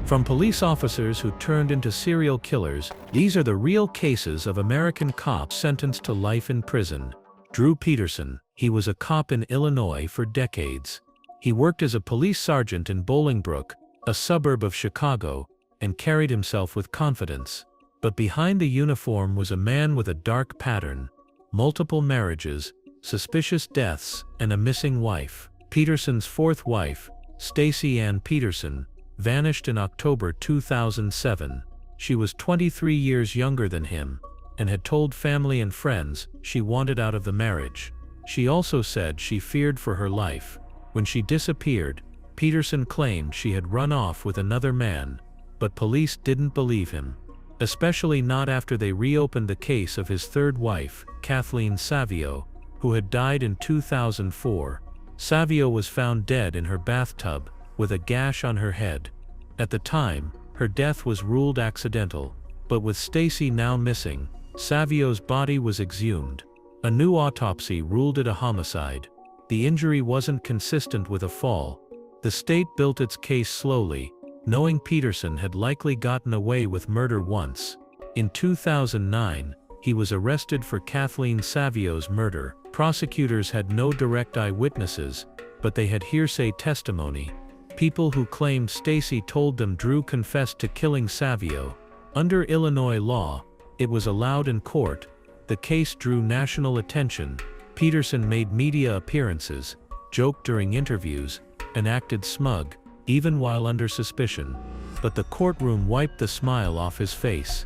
From police officers who turned into serial killers, these are the real cases of American cops sentenced to life in prison. Drew Peterson. He was a cop in Illinois for decades. He worked as a police sergeant in Bolingbrook, a suburb of Chicago, and carried himself with confidence. But behind the uniform was a man with a dark pattern: multiple marriages, suspicious deaths, and a missing wife. Peterson's fourth wife, Stacey Ann Peterson, vanished in October 2007. She was 23 years younger than him, and had told family and friends she wanted out of the marriage. She also said she feared for her life. When she disappeared, Peterson claimed she had run off with another man, but police didn't believe him, especially not after they reopened the case of his third wife, Kathleen Savio, who had died in 2004. Savio was found dead in her bathtub, with a gash on her head. At the time, her death was ruled accidental, but with Stacey now missing, Savio's body was exhumed. A new autopsy ruled it a homicide. The injury wasn't consistent with a fall. The state built its case slowly, knowing Peterson had likely gotten away with murder once. In 2009, he was arrested for Kathleen Savio's murder. Prosecutors had no direct eyewitnesses, but they had hearsay testimony. People who claimed Stacey told them Drew confessed to killing Savio. Under Illinois law, it was allowed in court. The case drew national attention. Peterson made media appearances, joked during interviews, and acted smug, even while under suspicion. But the courtroom wiped the smile off his face.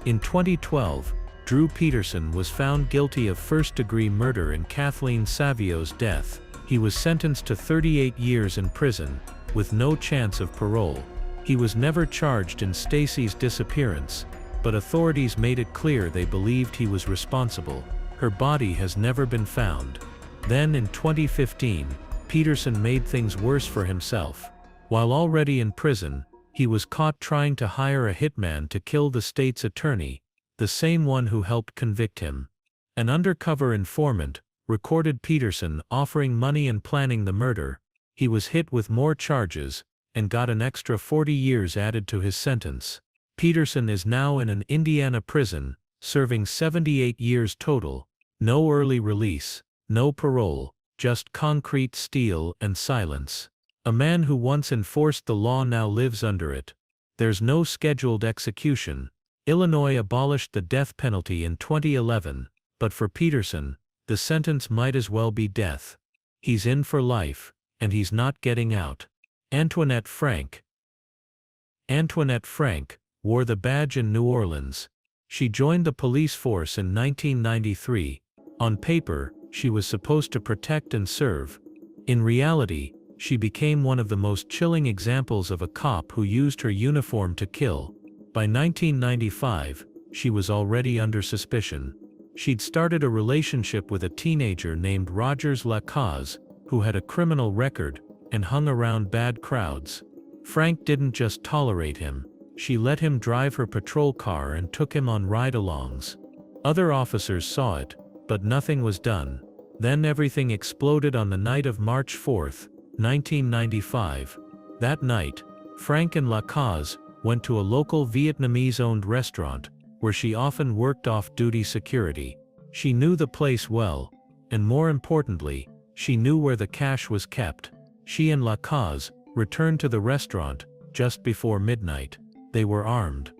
In 2012, Drew Peterson was found guilty of first-degree murder in Kathleen Savio's death. He was sentenced to 38 years in prison, with no chance of parole. He was never charged in Stacey's disappearance, but authorities made it clear they believed he was responsible. Her body has never been found. Then in 2015, Peterson made things worse for himself. While already in prison, he was caught trying to hire a hitman to kill the state's attorney, the same one who helped convict him. An undercover informant recorded Peterson offering money and planning the murder. He was hit with more charges, and got an extra 40 years added to his sentence. Peterson is now in an Indiana prison, serving 78 years total. No early release, no parole, just concrete steel and silence. A man who once enforced the law now lives under it. There's no scheduled execution. Illinois abolished the death penalty in 2011, but for Peterson, the sentence might as well be death. He's in for life, and he's not getting out. Antoinette Frank. Antoinette Frank wore the badge in New Orleans. She joined the police force in 1993. On paper, she was supposed to protect and serve. In reality, she became one of the most chilling examples of a cop who used her uniform to kill. By 1995, she was already under suspicion. She'd started a relationship with a teenager named Rogers Lacaze, who had a criminal record and hung around bad crowds. Frank didn't just tolerate him. She let him drive her patrol car and took him on ride-alongs. Other officers saw it, but nothing was done. Then everything exploded on the night of March 4, 1995. That night, Frank and Lacaze went to a local Vietnamese-owned restaurant, where she often worked off-duty security. She knew the place well, and more importantly, she knew where the cash was kept. She and Lacaze returned to the restaurant just before midnight. They were armed.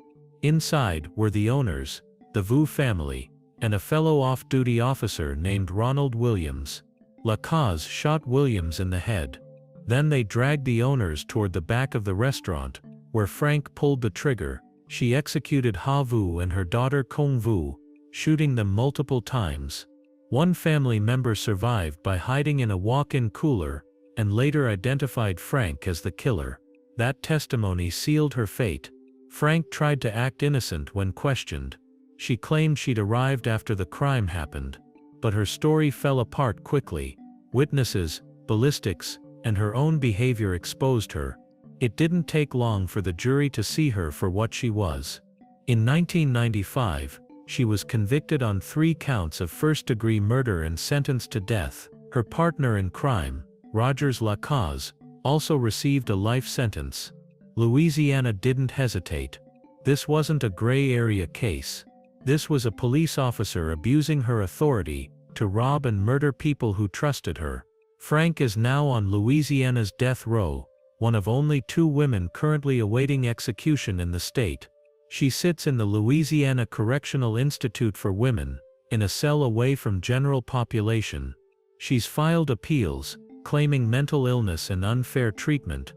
Inside were the owners, the Vu family, and a fellow off-duty officer named Ronald Williams. Lacaze shot Williams in the head. Then they dragged the owners toward the back of the restaurant, where Frank pulled the trigger. She executed Ha Vu and her daughter Kong Vu, shooting them multiple times. One family member survived by hiding in a walk-in cooler, and later identified Frank as the killer. That testimony sealed her fate. Frank tried to act innocent when questioned. She claimed she'd arrived after the crime happened. But her story fell apart quickly. Witnesses, ballistics, and her own behavior exposed her. It didn't take long for the jury to see her for what she was. In 1995, she was convicted on 3 counts of first-degree murder and sentenced to death. Her partner in crime, Rogers Lacaze, also received a life sentence. Louisiana didn't hesitate. This wasn't a gray area case. This was a police officer abusing her authority to rob and murder people who trusted her. Frank is now on Louisiana's death row, one of only 2 women currently awaiting execution in the state. She sits in the Louisiana Correctional Institute for Women, in a cell away from general population. She's filed appeals, claiming mental illness and unfair treatment.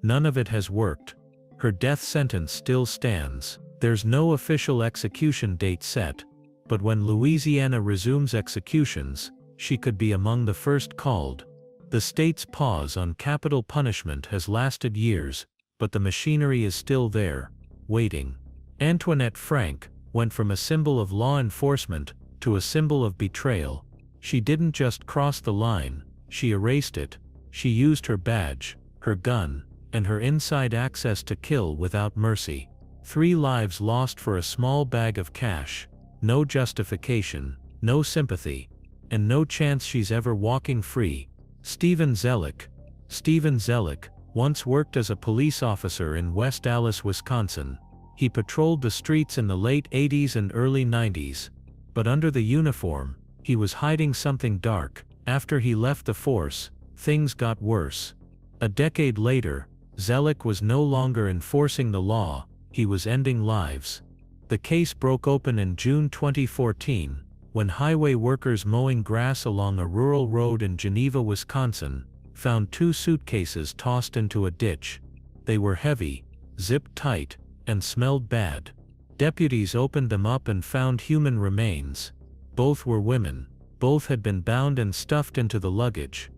None of it has worked. Her death sentence still stands. There's no official execution date set, but when Louisiana resumes executions, she could be among the first called. The state's pause on capital punishment has lasted years, but the machinery is still there, waiting. Antoinette Frank went from a symbol of law enforcement to a symbol of betrayal. She didn't just cross the line, she erased it. She used her badge, her gun, and her inside access to kill without mercy. 3 lives lost for a small bag of cash. No justification, no sympathy, and no chance she's ever walking free. Stephen Zelich. Stephen Zelich once worked as a police officer in West Allis, Wisconsin. He patrolled the streets in the late 80s and early 90s. But under the uniform, he was hiding something dark. After he left the force, things got worse. A decade later, Zelich was no longer enforcing the law, he was ending lives. The case broke open in June 2014, when highway workers mowing grass along a rural road in Geneva, Wisconsin, found 2 suitcases tossed into a ditch. They were heavy, zipped tight, and smelled bad. Deputies opened them up and found human remains. Both were women. Both had been bound and stuffed into the luggage.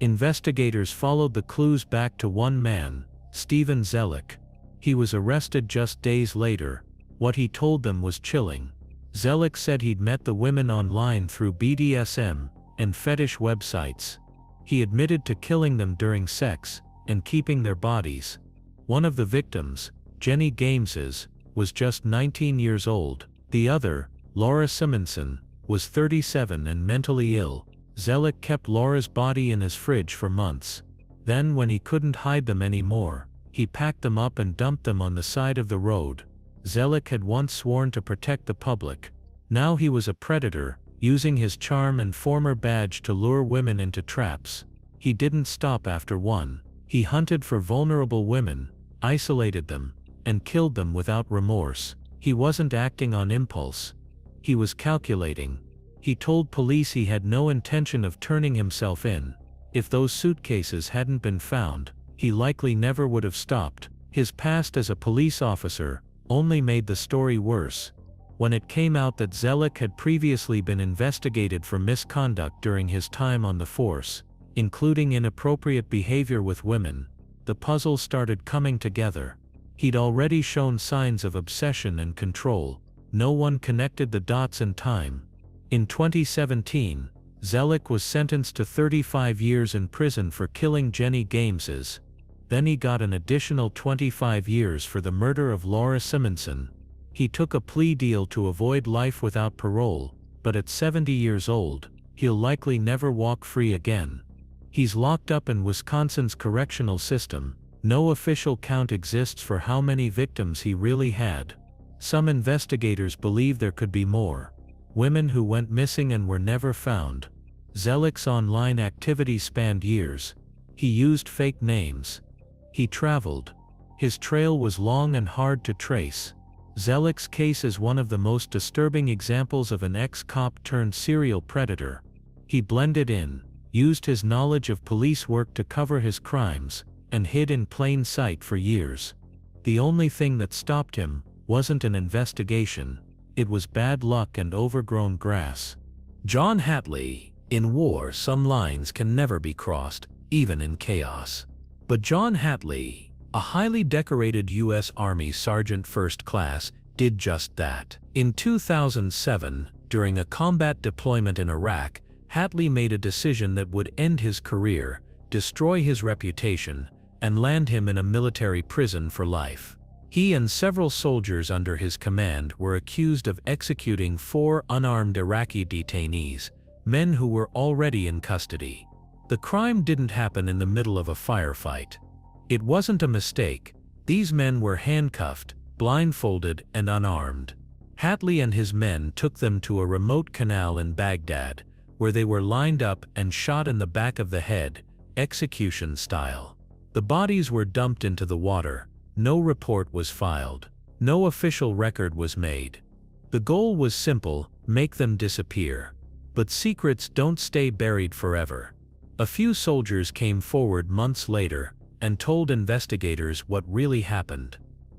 Investigators followed the clues back to one man, Stephen Zelich. He was arrested just days later. What he told them was chilling. Zelich said he'd met the women online through BDSM and fetish websites. He admitted to killing them during sex and keeping their bodies. One of the victims, Jenny Gameses, was just 19 years old. The other, Laura Simonson, was 37 and mentally ill. Zelich kept Laura's body in his fridge for months. Then, when he couldn't hide them anymore, he packed them up and dumped them on the side of the road. Zelich had once sworn to protect the public. Now he was a predator, using his charm and former badge to lure women into traps. He didn't stop after one. He hunted for vulnerable women, isolated them, and killed them without remorse. He wasn't acting on impulse. He was calculating. He told police he had no intention of turning himself in. If those suitcases hadn't been found, he likely never would have stopped. His past as a police officer only made the story worse. When it came out that Zelich had previously been investigated for misconduct during his time on the force, including inappropriate behavior with women, the puzzle started coming together. He'd already shown signs of obsession and control. No one connected the dots in time. In 2017, Zelich was sentenced to 35 years in prison for killing Jenny Gameses. Then he got an additional 25 years for the murder of Laura Simonson. He took a plea deal to avoid life without parole, but at 70 years old, he'll likely never walk free again. He's locked up in Wisconsin's correctional system. No official count exists for how many victims he really had. Some investigators believe there could be more. Women who went missing and were never found. Zelich's online activity spanned years. He used fake names. He traveled. His trail was long and hard to trace. Zelich's case is one of the most disturbing examples of an ex-cop turned serial predator. He blended in, used his knowledge of police work to cover his crimes, and hid in plain sight for years. The only thing that stopped him wasn't an investigation. It was bad luck and overgrown grass. John Hatley. In war, some lines can never be crossed, even in chaos. But John Hatley, a highly decorated U.S. Army Sergeant First Class, did just that. In 2007, during a combat deployment in Iraq, Hatley made a decision that would end his career, destroy his reputation, and land him in a military prison for life. He and several soldiers under his command were accused of executing 4 unarmed Iraqi detainees, men who were already in custody. The crime didn't happen in the middle of a firefight. It wasn't a mistake. These men were handcuffed, blindfolded, and unarmed. Hatley and his men took them to a remote canal in Baghdad, where they were lined up and shot in the back of the head, execution style. The bodies were dumped into the water. No report was filed. No official record was made. The goal was simple: make them disappear. But secrets don't stay buried forever. A few soldiers came forward months later and told investigators what really happened.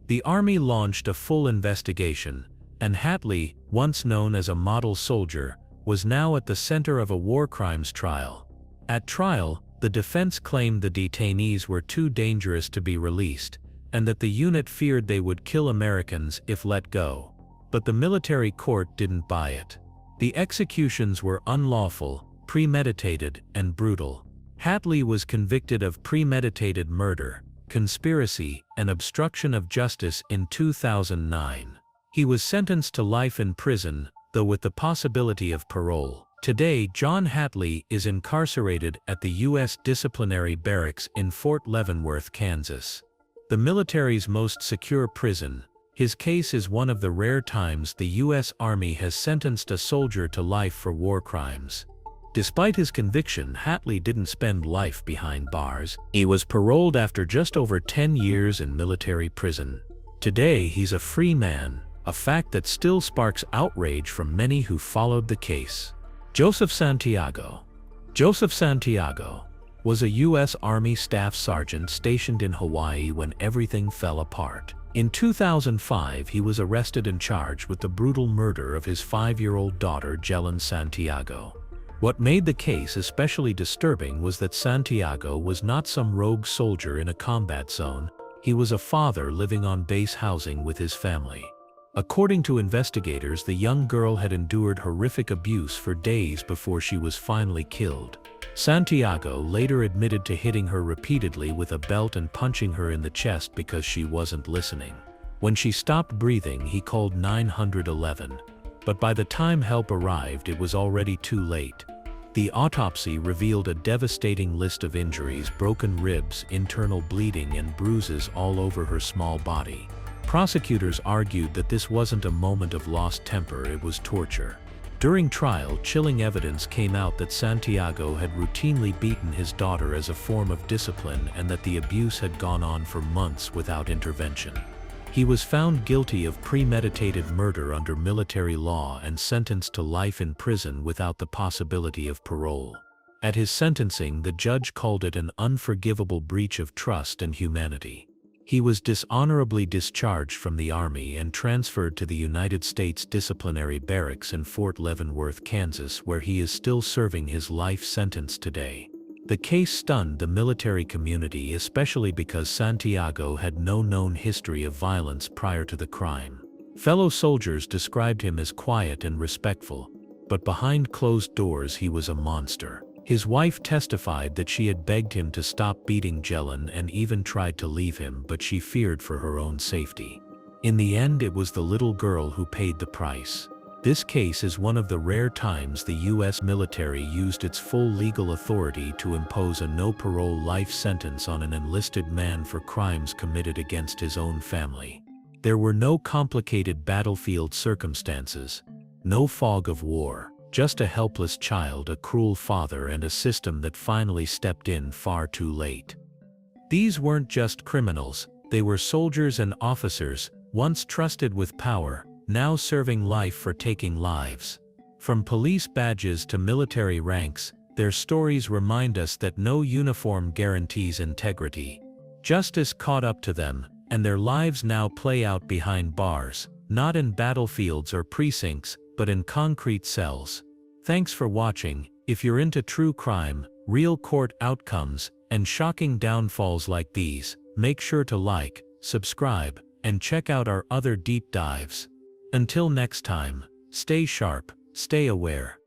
The army launched a full investigation, and Hatley, once known as a model soldier, was now at the center of a war crimes trial. At trial, the defense claimed the detainees were too dangerous to be released, and that the unit feared they would kill Americans if let go. But the military court didn't buy it. The executions were unlawful, premeditated, and brutal. Hatley was convicted of premeditated murder, conspiracy, and obstruction of justice in 2009. He was sentenced to life in prison, though with the possibility of parole. Today, John Hatley is incarcerated at the U.S. Disciplinary Barracks in Fort Leavenworth, Kansas, the military's most secure prison. His case is one of the rare times the U.S. Army has sentenced a soldier to life for war crimes. Despite his conviction, Hatley didn't spend life behind bars. He was paroled after just over 10 years in military prison. Today, he's a free man, a fact that still sparks outrage from many who followed the case. Joseph Santiago. Joseph Santiago was a U.S. Army Staff Sergeant stationed in Hawaii when everything fell apart. In 2005, he was arrested and charged with the brutal murder of his 5-year-old daughter, Jelen Santiago. What made the case especially disturbing was that Santiago was not some rogue soldier in a combat zone. He was a father living on base housing with his family. According to investigators, the young girl had endured horrific abuse for days before she was finally killed. Santiago later admitted to hitting her repeatedly with a belt and punching her in the chest because she wasn't listening. When she stopped breathing, he called 911. But by the time help arrived, it was already too late. The autopsy revealed a devastating list of injuries: broken ribs, internal bleeding, and bruises all over her small body. Prosecutors argued that this wasn't a moment of lost temper, it was torture. During trial, chilling evidence came out that Santiago had routinely beaten his daughter as a form of discipline and that the abuse had gone on for months without intervention. He was found guilty of premeditated murder under military law and sentenced to life in prison without the possibility of parole. At his sentencing, the judge called it an unforgivable breach of trust and humanity. He was dishonorably discharged from the Army and transferred to the United States Disciplinary Barracks in Fort Leavenworth, Kansas, where he is still serving his life sentence today. The case stunned the military community, especially because Santiago had no known history of violence prior to the crime. Fellow soldiers described him as quiet and respectful, but behind closed doors he was a monster. His wife testified that she had begged him to stop beating Jelen and even tried to leave him, but she feared for her own safety. In the end, it was the little girl who paid the price. This case is one of the rare times the U.S. military used its full legal authority to impose a no-parole life sentence on an enlisted man for crimes committed against his own family. There were no complicated battlefield circumstances, no fog of war, just a helpless child, a cruel father, and a system that finally stepped in far too late. These weren't just criminals, they were soldiers and officers, once trusted with power, now serving life for taking lives. From police badges to military ranks, their stories remind us that no uniform guarantees integrity. Justice caught up to them, and their lives now play out behind bars, not in battlefields or precincts, but in concrete cells. Thanks for watching. If you're into true crime, real court outcomes, and shocking downfalls like these, make sure to like, subscribe, and check out our other deep dives. Until next time, stay sharp, stay aware.